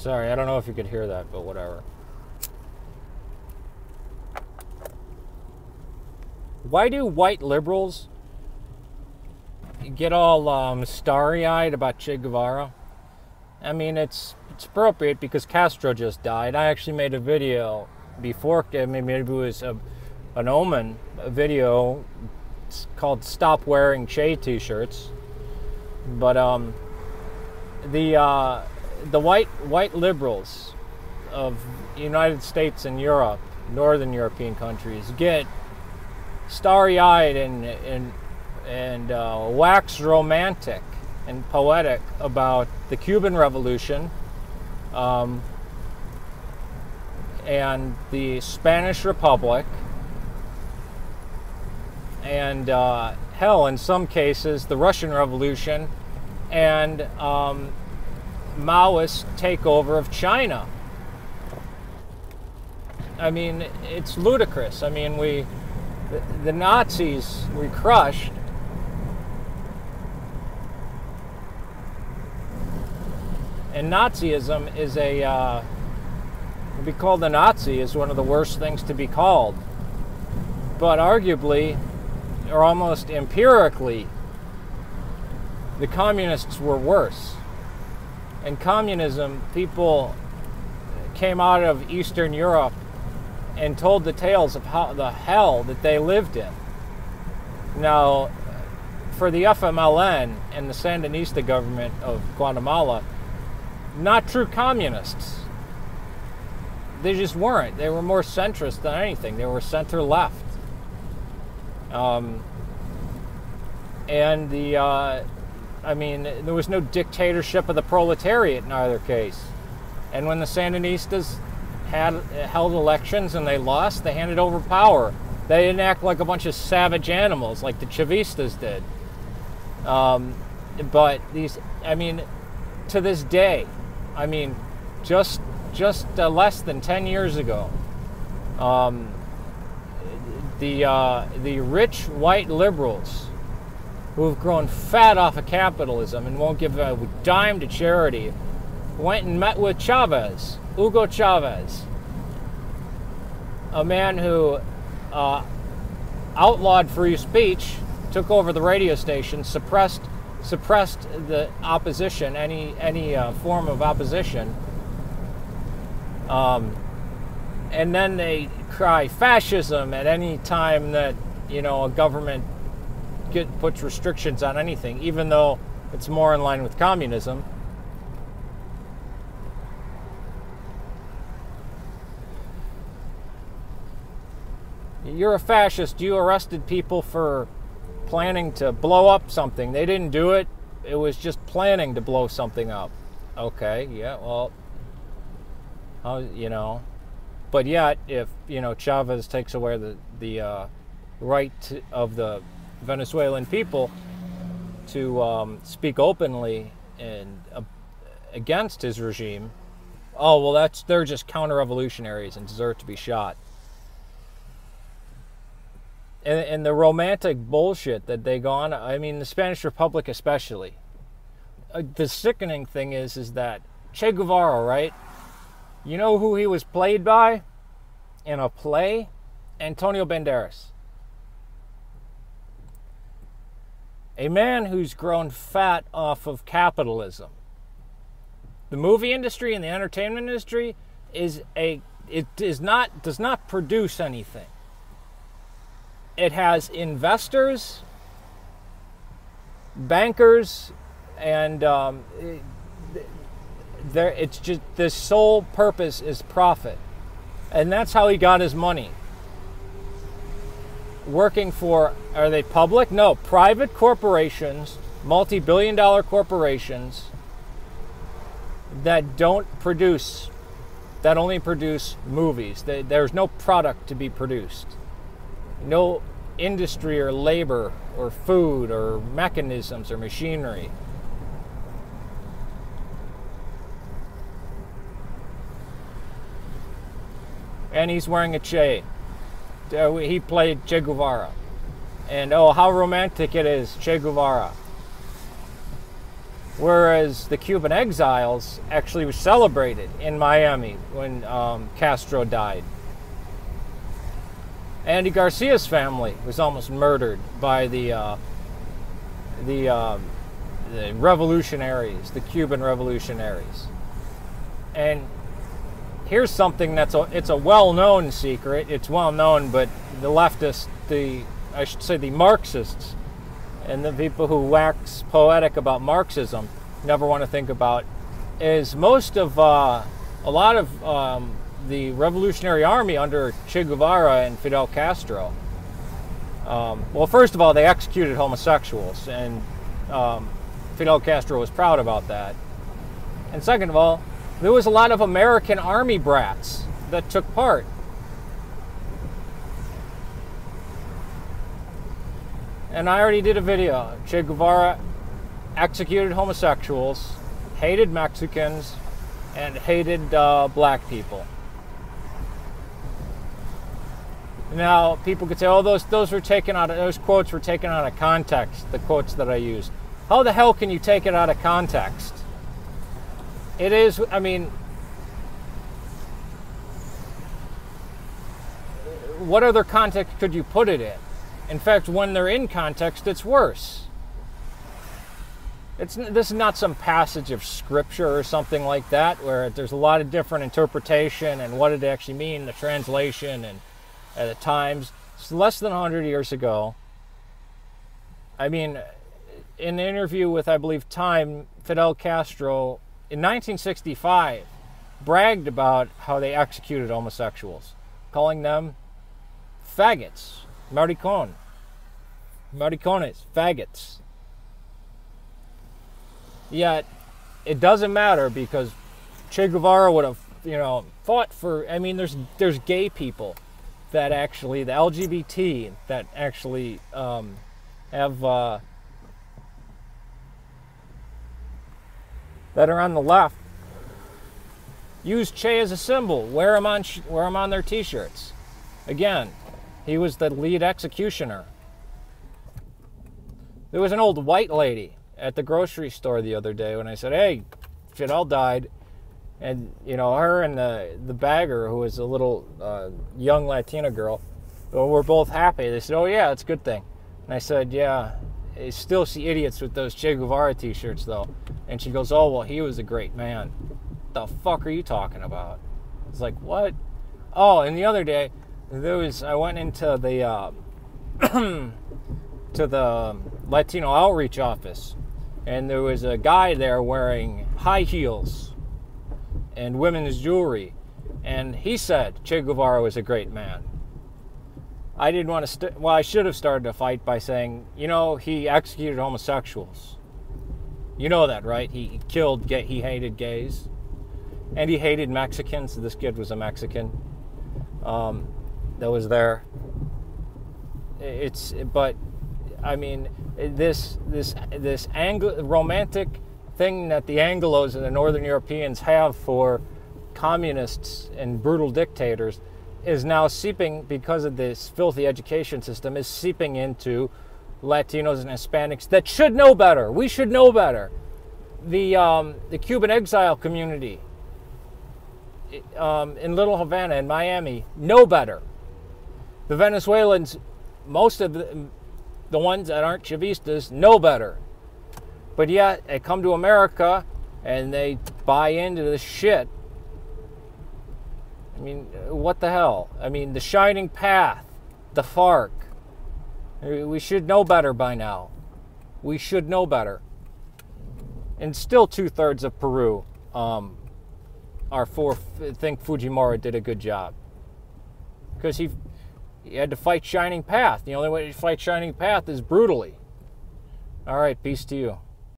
Sorry, I don't know if you could hear that, but whatever. Why do white liberals get all starry-eyed about Che Guevara? I mean, it's appropriate because Castro just died. I actually made a video before, maybe it was an omen, a video called "Stop Wearing Che T-shirts." But the white liberals of the United States and Europe, Northern European countries, get starry-eyed and wax romantic and poetic about the Cuban Revolution and the Spanish Republic and hell, in some cases, the Russian Revolution and Maoist takeover of China. I mean, it's ludicrous. I mean, the Nazis we crushed. And Nazism is to be called a Nazi is one of the worst things to be called. But arguably, or almost empirically, the communists were worse. In communism, people came out of Eastern Europe and told the tales of how the hell that they lived in. Now, for the FMLN and the Sandinista government of Guatemala, not true communists. They just weren't. They were more centrist than anything. They were center-left. And I mean, there was no dictatorship of the proletariat in either case. And when the Sandinistas held elections and they lost, they handed over power. They didn't act like a bunch of savage animals like the Chavistas did. But these, I mean, to this day, I mean, just less than 10 years ago, the rich white liberals who have grown fat off of capitalism and won't give a dime to charity went and met with Chavez, Hugo Chavez, a man who outlawed free speech, took over the radio station, suppressed the opposition, any form of opposition, and then they cry fascism at any time that, you know, a government puts restrictions on anything, even though it's more in line with communism. You're a fascist. You arrested people for planning to blow up something. They didn't do it. It was just planning to blow something up. Okay, yeah, well, you know, but yet if, you know, Chavez takes away the right of the Venezuelan people to speak openly and against his regime, oh, well, they're just counter-revolutionaries and deserve to be shot. And the romantic bullshit that they go on, I mean, the Spanish Republic especially. The sickening thing is that Che Guevara, right? You know who he was played by in a play? Antonio Banderas. A man who's grown fat off of capitalism. The movie industry and the entertainment industry does not produce anything. It has investors, bankers, and it's just the sole purpose is profit, and that's how he got his money. Working for, are they public? No, private corporations, multi-billion-dollar corporations that don't produce, that only produce movies. There's no product to be produced. No industry or labor or food or mechanisms or machinery. And he's wearing a Che. He played Che Guevara. And oh, how romantic it is, Che Guevara. Whereas the Cuban exiles actually was celebrated in Miami when Castro died. Andy Garcia's family was almost murdered by the revolutionaries, the Cuban revolutionaries. And here's something it's a well-known secret. It's well-known, but the leftists, I should say the Marxists, and the people who wax poetic about Marxism never want to think about, is most of a lot of the Revolutionary Army under Che Guevara and Fidel Castro. Well, first of all, they executed homosexuals, and Fidel Castro was proud about that. And second of all, there was a lot of American Army brats that took part. And I already did a video. Che Guevara executed homosexuals, hated Mexicans, and hated black people. Now, people could say, "Oh, those were taken out of, those quotes were taken out of context." The quotes that I used. How the hell can you take it out of context? It is. I mean, what other context could you put it in? In fact, when they're in context, it's worse. This is not some passage of scripture or something like that, where there's a lot of different interpretation and what it actually mean, the translation, and at the times. It's less than 100 years ago. I mean, in an interview with, I believe, Time, Fidel Castro, in 1965, bragged about how they executed homosexuals, calling them faggots. Maricones, faggots. Yet, it doesn't matter because Che Guevara would have, fought for. I mean, there's gay people that actually, the LGBT that actually have that are on the left. Use Che as a symbol. Wear him on their T-shirts. Again. He was the lead executioner. There was an old white lady at the grocery store the other day when I said, "Hey, Fidel died," and her and the bagger, who was a little young Latina girl, were both happy. They said, "Oh yeah, it's a good thing." And I said, "Yeah, I still see idiots with those Che Guevara T-shirts though." And she goes, "Oh well, he was a great man." What the fuck are you talking about? It's like, what? Oh, and the other day. I went into the to the Latino outreach office, and there was a guy there wearing high heels and women's jewelry, and he said Che Guevara was a great man. I didn't want to. I should have started a fight by saying, he executed homosexuals. You know that, right? He killed gay. He hated gays, and he hated Mexicans. This kid was a Mexican. That was there. But I mean, this romantic thing that the Anglos and the Northern Europeans have for communists and brutal dictators is now seeping, because of this filthy education system, is seeping into Latinos and Hispanics that should know better. We should know better. The Cuban exile community in Little Havana and Miami know better. The Venezuelans, most of the ones that aren't Chavistas, know better. But yet, they come to America and they buy into this shit. I mean, what the hell? I mean, the Shining Path, the FARC. We should know better by now. We should know better. And still 2/3 of Peru think Fujimori did a good job. Because he had to fight Shining Path. The only way to fight Shining Path is brutally. All right, peace to you.